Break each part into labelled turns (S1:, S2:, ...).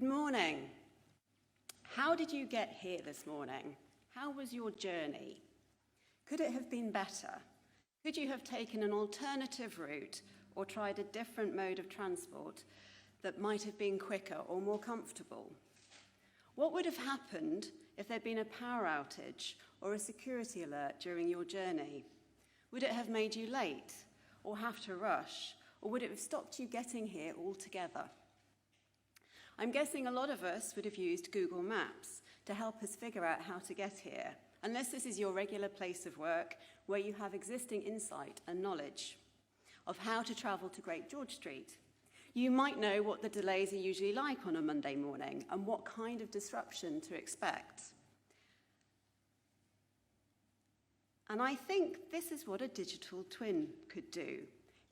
S1: Good morning. How did you get here this morning? How was your journey? Could it have been better? Could you have taken an alternative route or tried a different mode of transport that might have been quicker or more comfortable? What would have happened if there'd been a power outage or a security alert during your journey? Would it have made you late or have to rush, or would it have stopped you getting here altogether? I'm guessing a lot of us would have used Google Maps to help us figure out how to get here, unless this is your regular place of work where you have existing insight and knowledge of how to travel to Great George Street. You might know what the delays are usually like on a Monday morning and what kind of disruption to expect. And I think this is what a digital twin could do.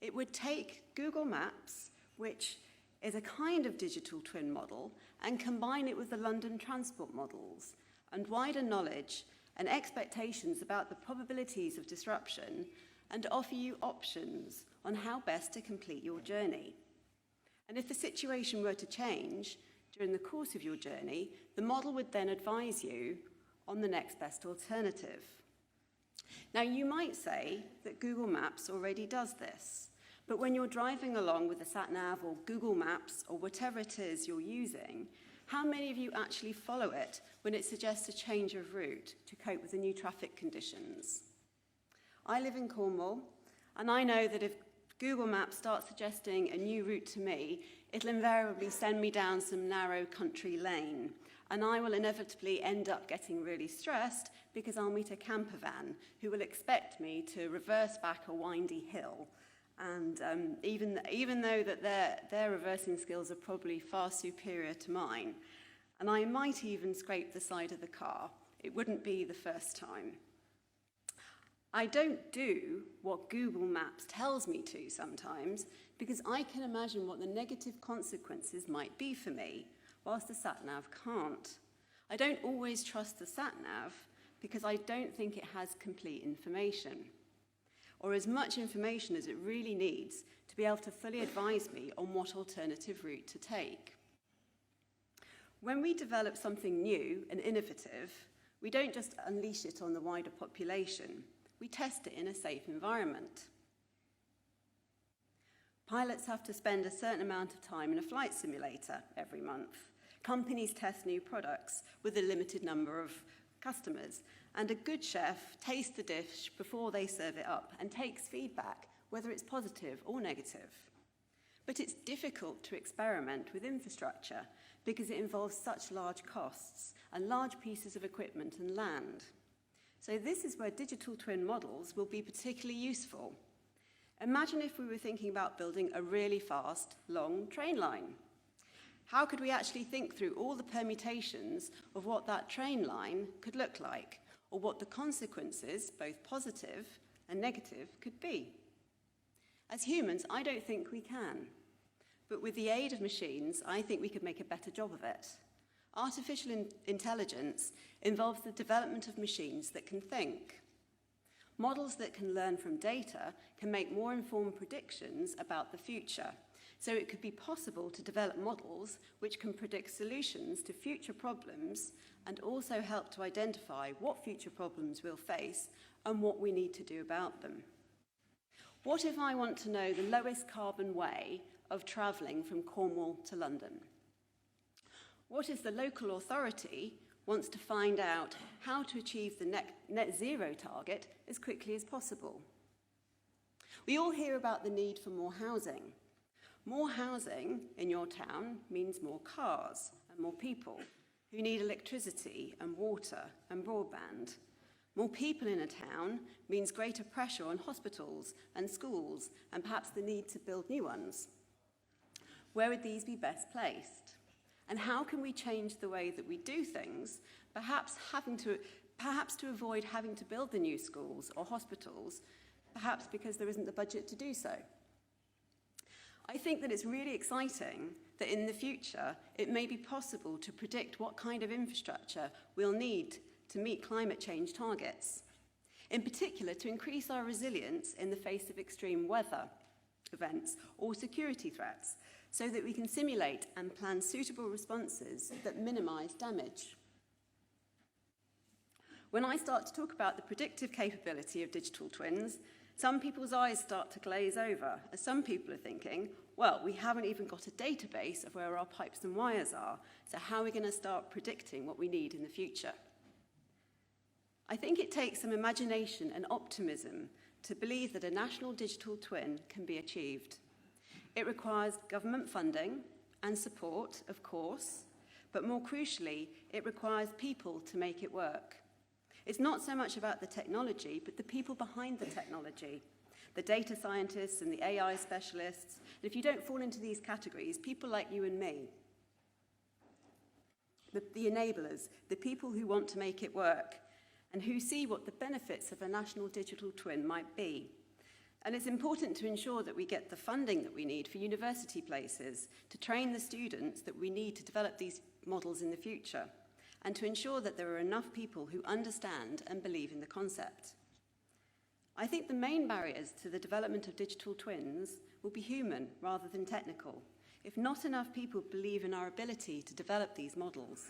S1: It would take Google Maps, which is a kind of digital twin model, and combine it with the London transport models and wider knowledge and expectations about the probabilities of disruption, and offer you options on how best to complete your journey. And if the situation were to change during the course of your journey, the model would then advise you on the next best alternative. Now, you might say that Google Maps already does this, but when you're driving along with a sat-nav or Google Maps or whatever it is you're using, how many of you actually follow it when it suggests a change of route to cope with the new traffic conditions? I live in Cornwall, and I know that if Google Maps starts suggesting a new route to me, it'll invariably send me down some narrow country lane, and I will inevitably end up getting really stressed because I'll meet a camper van who will expect me to reverse back a windy hill. And even though that their reversing skills are probably far superior to mine, and I might even scrape the side of the car, it wouldn't be the first time. I don't do what Google Maps tells me to sometimes because I can imagine what the negative consequences might be for me, whilst the sat-nav can't. I don't always trust the sat-nav because I don't think it has complete information, or as much information as it really needs to be able to fully advise me on what alternative route to take. When we develop something new and innovative, we don't just unleash it on the wider population, we test it in a safe environment. Pilots have to spend a certain amount of time in a flight simulator every month. Companies test new products with a limited number of customers, and a good chef tastes the dish before they serve it up and takes feedback, whether it's positive or negative. But it's difficult to experiment with infrastructure because it involves such large costs and large pieces of equipment and land. So this is where digital twin models will be particularly useful. Imagine if we were thinking about building a really fast, long train line. How could we actually think through all the permutations of what that train line could look like, or what the consequences, both positive and negative, could be? As humans, I don't think we can. But with the aid of machines, I think we could make a better job of it. Artificial intelligence involves the development of machines that can think. Models that can learn from data can make more informed predictions about the future. So it could be possible to develop models which can predict solutions to future problems and also help to identify what future problems we'll face and what we need to do about them. What if I want to know the lowest carbon way of travelling from Cornwall to London? What if the local authority wants to find out how to achieve the net zero target as quickly as possible? We all hear about the need for more housing. More housing in your town means more cars and more people who need electricity and water and broadband. More people in a town means greater pressure on hospitals and schools and perhaps the need to build new ones. Where would these be best placed? And how can we change the way that we do things, perhaps to avoid having to build the new schools or hospitals, perhaps because there isn't the budget to do so? I think that it's really exciting that in the future it may be possible to predict what kind of infrastructure we'll need to meet climate change targets, in particular to increase our resilience in the face of extreme weather events or security threats, so that we can simulate and plan suitable responses that minimise damage. When I start to talk about the predictive capability of digital twins, some people's eyes start to glaze over, as some people are thinking, well, we haven't even got a database of where our pipes and wires are, so how are we going to start predicting what we need in the future? I think it takes some imagination and optimism to believe that a national digital twin can be achieved. It requires government funding and support, of course, but more crucially, it requires people to make it work. It's not so much about the technology, but the people behind the technology, the data scientists and the AI specialists. And if you don't fall into these categories, people like you and me, the enablers, the people who want to make it work and who see what the benefits of a national digital twin might be. And it's important to ensure that we get the funding that we need for university places to train the students that we need to develop these models in the future, and to ensure that there are enough people who understand and believe in the concept. I think the main barriers to the development of digital twins will be human rather than technical. If not enough people believe in our ability to develop these models,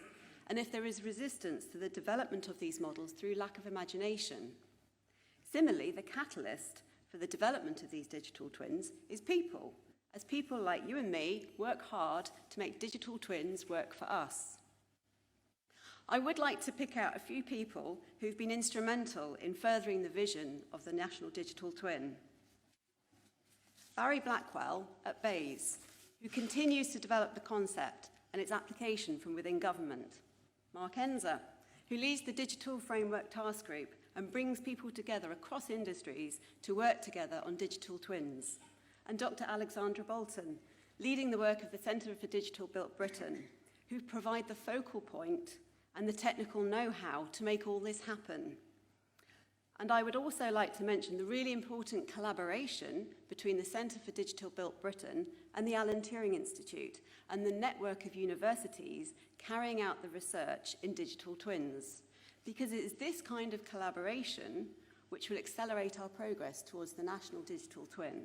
S1: and if there is resistance to the development of these models through lack of imagination. Similarly, the catalyst for the development of these digital twins is people, as people like you and me work hard to make digital twins work for us. I would like to pick out a few people who've been instrumental in furthering the vision of the National Digital Twin. Barry Blackwell at Bayes, who continues to develop the concept and its application from within government. Mark Enzer, who leads the Digital Framework Task Group and brings people together across industries to work together on digital twins. And Dr. Alexandra Bolton, leading the work of the Centre for Digital Built Britain, who provide the focal point and the technical know-how to make all this happen. And I would also like to mention the really important collaboration between the Centre for Digital Built Britain and the Alan Turing Institute and the network of universities carrying out the research in digital twins, because it is this kind of collaboration which will accelerate our progress towards the national digital twin.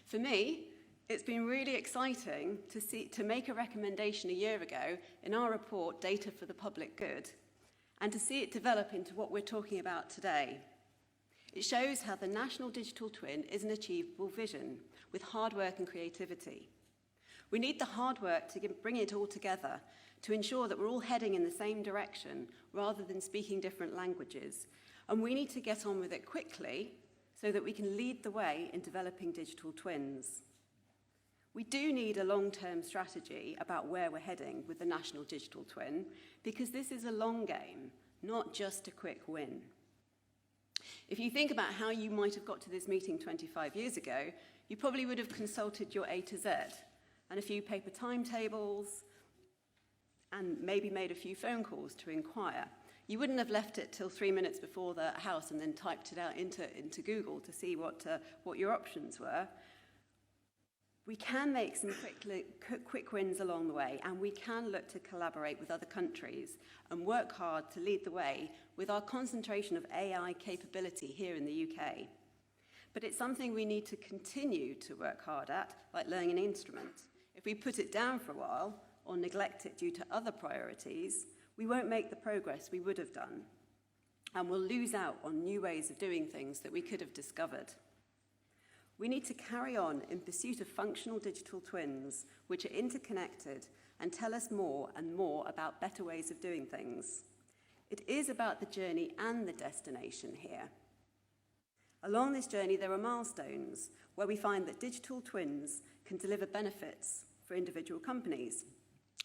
S1: For me, it's been really exciting to make a recommendation a year ago in our report, Data for the Public Good, and to see it develop into what we're talking about today. It shows how the national digital twin is an achievable vision with hard work and creativity. We need the hard work to bring it all together to ensure that we're all heading in the same direction rather than speaking different languages. And we need to get on with it quickly so that we can lead the way in developing digital twins. We do need a long-term strategy about where we're heading with the national digital twin, because this is a long game, not just a quick win. If you think about how you might have got to this meeting 25 years ago, you probably would have consulted your A to Z and a few paper timetables and maybe made a few phone calls to inquire. You wouldn't have left it till 3 minutes before the house and then typed it out into Google to see what your options were. We can make some quick wins along the way, and we can look to collaborate with other countries and work hard to lead the way with our concentration of AI capability here in the UK. But it's something we need to continue to work hard at, like learning an instrument. If we put it down for a while or neglect it due to other priorities, we won't make the progress we would have done, and we'll lose out on new ways of doing things that we could have discovered. We need to carry on in pursuit of functional digital twins, which are interconnected and tell us more and more about better ways of doing things. It is about the journey and the destination here. Along this journey, there are milestones where we find that digital twins can deliver benefits for individual companies,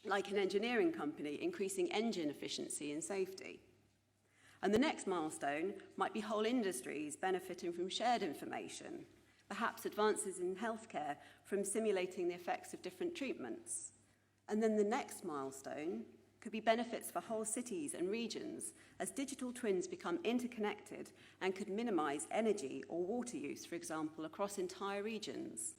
S1: like an engineering company increasing engine efficiency and safety. And the next milestone might be whole industries benefiting from shared information, perhaps advances in healthcare from simulating the effects of different treatments. And then the next milestone could be benefits for whole cities and regions as digital twins become interconnected and could minimize energy or water use, for example, across entire regions.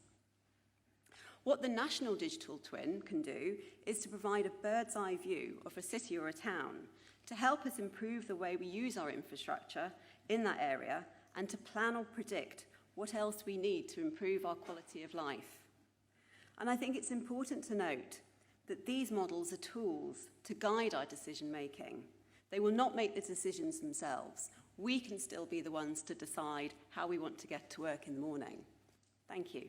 S1: What the national digital twin can do is to provide a bird's eye view of a city or a town to help us improve the way we use our infrastructure in that area and to plan or predict what else we need to improve our quality of life. And I think it's important to note that these models are tools to guide our decision making. They will not make the decisions themselves. We can still be the ones to decide how we want to get to work in the morning. Thank you.